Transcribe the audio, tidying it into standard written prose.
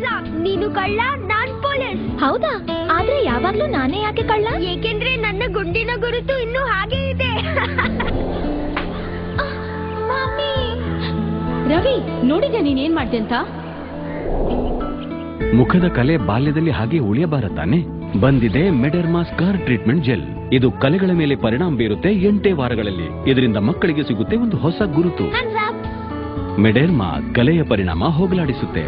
ಮೋಸ. ನೀನು ಕಳ್ಳ, ನಾನ್ ಪೊಲೀಸ್. ಹೌದಾ? ಆದ್ರೆ ಯಾವಾಗ್ಲೂ ನಾನೇ ಯಾಕೆ ಕಳ್ಳ? ಏಕೆಂದ್ರೆ ನನ್ನ ಗುಂಡಿನ ಗುರುತು ಇನ್ನೂ ಹಾಗೆ ಇದೆ. ರವಿ, ನೋಡಿದ್ಯಾ ನೀನೇನ್ ಮಾಡ್ದೆ ಅಂತ? ಮುಖದ ಕಲೆ ಬಾಲ್ಯದಲ್ಲಿ ಹಾಗೆ ಉಳಿಯಬಾರತಾನೆ. ಬಂದಿದೆ ಮೆಡೆರ್ಮಾ ಸ್ಕಾರ್ ಟ್ರೀಟ್ಮೆಂಟ್ ಜೆಲ್. ಇದು ಕಲೆಗಳ ಮೇಲೆ ಪರಿಣಾಮ ಬೀರುತ್ತೆ 8 ವಾರಗಳಲ್ಲಿ. ಇದರಿಂದ ಮಕ್ಕಳಿಗೆ ಸಿಗುತ್ತೆ ಒಂದು ಹೊಸ ಗುರುತು. ಮೆಡೆರ್ಮಾ ಕಲೆಯ ಪರಿಣಾಮ ಹೋಗಲಾಡಿಸುತ್ತೆ.